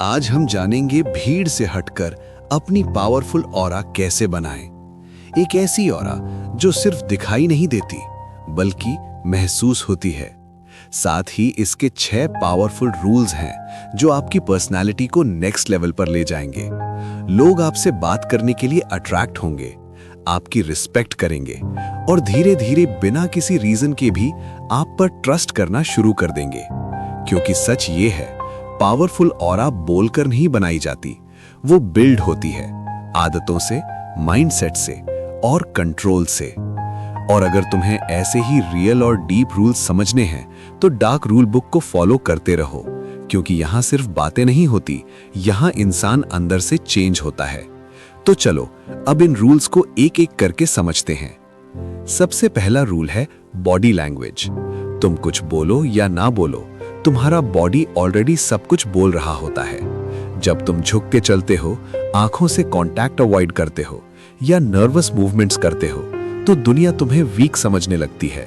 आज हम जानेंगे भीड़ से हटकर अपनी पावरफुल ऑरा कैसे बनाएं। एक ऐसी ऑरा जो सिर्फ दिखाई नहीं देती बल्कि महसूस होती है। साथ ही इसके 6 पावरफुल रूल्स हैं जो आपकी पर्सनालिटी को नेक्स्ट लेवल पर ले जाएंगे। लोग आपसे बात करने के लिए अट्रैक्ट होंगे, आपकी रिस्पेक्ट करेंगे और धीरे धीरे बिना किसी रीजन के भी आप पर ट्रस्ट करना शुरू कर देंगे। क्योंकि सच ये है, पावरफुल ऑरा बोलकर नहीं बनाई जाती, वो बिल्ड होती है आदतों से, माइंडसेट से और कंट्रोल से। और अगर तुम्हें ऐसे ही रियल और डीप रूल्स समझने हैं तो डार्क रूल बुक को फॉलो करते रहो, क्योंकि यहाँ सिर्फ बातें नहीं होती, यहाँ इंसान अंदर से चेंज होता है। तो चलो अब इन रूल्स को एक एक करके समझते हैं। सबसे पहला रूल है बॉडी लैंग्वेज। तुम कुछ बोलो या ना बोलो, तुम्हारा बॉडी ऑलरेडी सब कुछ बोल रहा होता है। जब तुम झुक के चलते हो, आंखों से कांटेक्ट अवॉइड करते हो या नर्वस मूवमेंट्स करते हो तो दुनिया तुम्हें वीक समझने लगती है।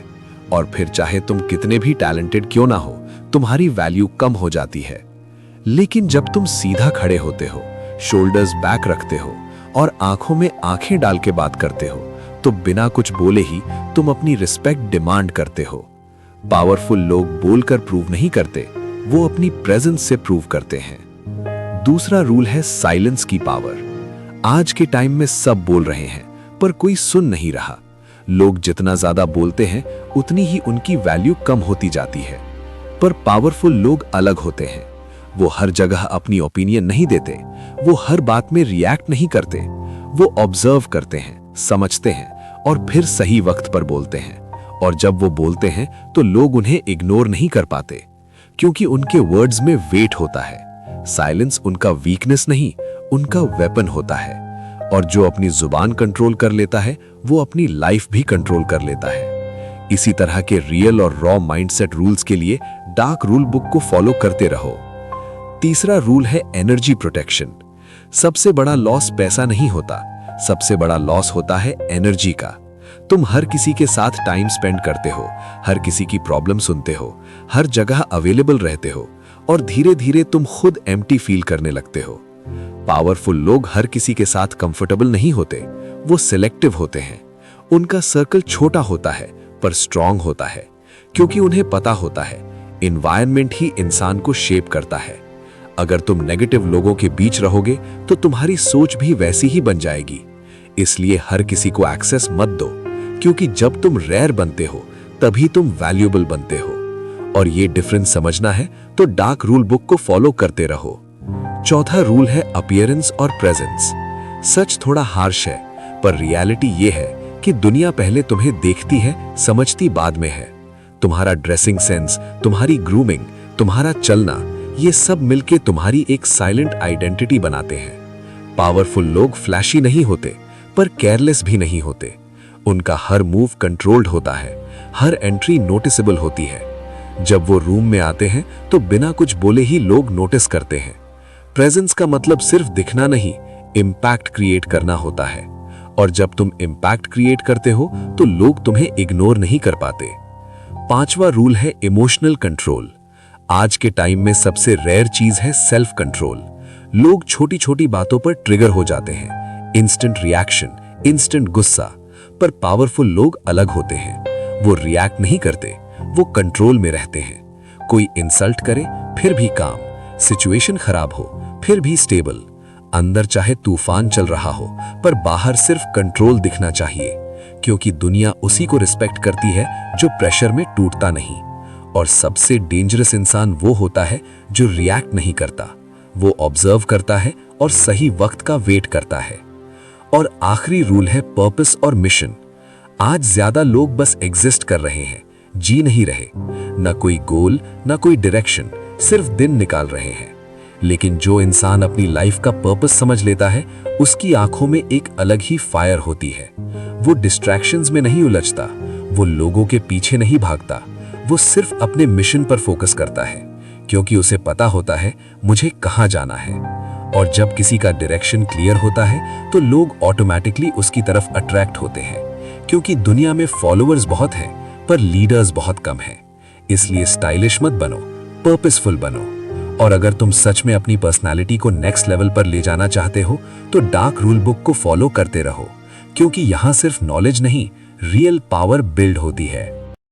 और फिर चाहे तुम कितने भी टैलेंटेड क्यों ना हो, तुम्हारी वैल्यू कम हो जाती है। लेकिन जब तुम सीधा खड़े होते हो, शोल्डर्स बैक रखते हो और आंखों में आंखें डाल के बात करते हो तो बिना कुछ बोले ही तुम अपनी रिस्पेक्ट डिमांड करते हो। पावरफुल लोग बोलकर प्रूव नहीं करते, वो अपनी प्रेजेंस से प्रूव करते हैं। दूसरा रूल है साइलेंस की पावर। आज के टाइम में सब बोल रहे हैं पर कोई सुन नहीं रहा। लोग जितना ज्यादा बोलते हैं उतनी ही उनकी वैल्यू कम होती जाती है। पर पावरफुल लोग अलग होते हैं। वो हर जगह अपनी ओपिनियन नहीं देते, वो हर बात में रिएक्ट नहीं करते। वो ऑब्जर्व करते हैं, समझते हैं और फिर सही वक्त पर बोलते हैं। और जब वो बोलते हैं तो लोग उन्हें इग्नोर नहीं कर पाते, क्योंकि उनके वर्ड्स में वेट होता है। साइलेंस उनका वीकनेस नहीं, उनका वेपन होता है। और जो अपनी जुबान कंट्रोल कर लेता है वो अपनी लाइफ भी कंट्रोल कर लेता है। इसी तरह के रियल और रॉ माइंडसेट रूल्स के लिए डार्क रूल बुक को फॉलो करते रहो। तीसरा रूल है एनर्जी प्रोटेक्शन। सबसे बड़ा लॉस पैसा नहीं होता, सबसे बड़ा लॉस होता है एनर्जी का। तुम हर किसी के साथ टाइम स्पेंड करते हो, हर किसी की प्रॉब्लम सुनते हो, हर जगह अवेलेबल रहते हो और धीरे धीरे तुम खुद एम्प्टी फील करने लगते हो। पावरफुल लोग हर किसी के साथ कंफर्टेबल नहीं होते, वो सिलेक्टिव होते हैं। उनका सर्कल छोटा होता है पर स्ट्रांग होता है, क्योंकि उन्हें पता होता है एनवायरनमेंट ही इंसान को शेप करता है। अगर तुम नेगेटिव लोगों के बीच रहोगे तो तुम्हारी सोच भी वैसी ही बन जाएगी। इसलिए हर किसी को एक्सेस मत दो, क्योंकि जब तुम रेयर बनते हो तभी तुम वैल्यूएबल बनते हो। और ये डिफरेंस समझना है तो डार्क रूल बुक को फॉलो करते रहो। चौथा रूल है अपीयरेंस और प्रेजेंस। सच थोड़ा हार्श है पर रियलिटी ये है कि दुनिया पहले तुम्हें देखती है, समझती बाद में है। तुम्हारा ड्रेसिंग सेंस, तुम्हारी ग्रूमिंग, तुम्हारा चलना, ये सब मिलके तुम्हारी एक साइलेंट आइडेंटिटी बनाते हैं। पावरफुल लोग फ्लैशी नहीं होते पर केयरलेस भी नहीं होते। उनका हर मूव कंट्रोल्ड होता है, हर एंट्री नोटिसेबल होती है। जब वो रूम में आते हैं तो बिना कुछ बोले ही लोग नोटिस करते हैं। प्रेजेंस का मतलब सिर्फ दिखना नहीं, इम्पैक्ट क्रिएट करना होता है। और जब तुम इम्पैक्ट क्रिएट करते हो तो लोग तुम्हें इग्नोर नहीं कर पाते। पांचवा रूल है इमोशनल कंट्रोल। आज के टाइम में सबसे रेयर चीज है सेल्फ कंट्रोल। लोग छोटी छोटी बातों पर ट्रिगर हो जाते हैं, इंस्टेंट रिएक्शन, इंस्टेंट गुस्सा। पर पावरफुल लोग अलग होते हैं। वो रिएक्ट नहीं करते, वो कंट्रोल में रहते हैं। कोई इंसल्ट करे फिर भी काम, सिचुएशन खराब हो फिर भी स्टेबल। अंदर चाहे तूफान चल रहा हो पर बाहर सिर्फ कंट्रोल दिखना चाहिए, क्योंकि दुनिया उसी को रिस्पेक्ट करती है जो प्रेशर में टूटता नहीं। और सबसे डेंजरस इंसान वो होता है जो रिएक्ट नहीं करता, वो ऑब्जर्व करता है और सही वक्त का वेट करता है। और आखिरी रूल है पर्पस और मिशन। आज ज्यादा लोग बस एग्जिस्ट कर रहे हैं, जी नहीं रहे। ना कोई गोल, ना कोई डायरेक्शन, सिर्फ दिन निकाल रहे हैं। लेकिन जो इंसान अपनी लाइफ का पर्पस समझ लेता है, उसकी आंखों में एक अलग ही फायर होती है। वो डिस्ट्रैक्शंस में नहीं उलझता, वो लोगों के पीछे नहीं भागता, वो सिर्फ अपने मिशन पर फोकस करता है, क्योंकि उसे पता होता है मुझे कहां जाना है। और जब किसी का डायरेक्शन क्लियर होता है तो लोग ऑटोमेटिकली उसकी तरफ अट्रैक्ट होते हैं, क्योंकि दुनिया में फॉलोअर्स बहुत हैं पर लीडर्स बहुत कम हैं। इसलिए स्टाइलिश मत बनो, पर्पसफुल बनो। और अगर तुम सच में अपनी पर्सनालिटी को नेक्स्ट लेवल पर ले जाना चाहते हो तो डार्क रूल बुक को फॉलो करते रहो, क्योंकि यहाँ सिर्फ नॉलेज नहीं, रियल पावर बिल्ड होती है।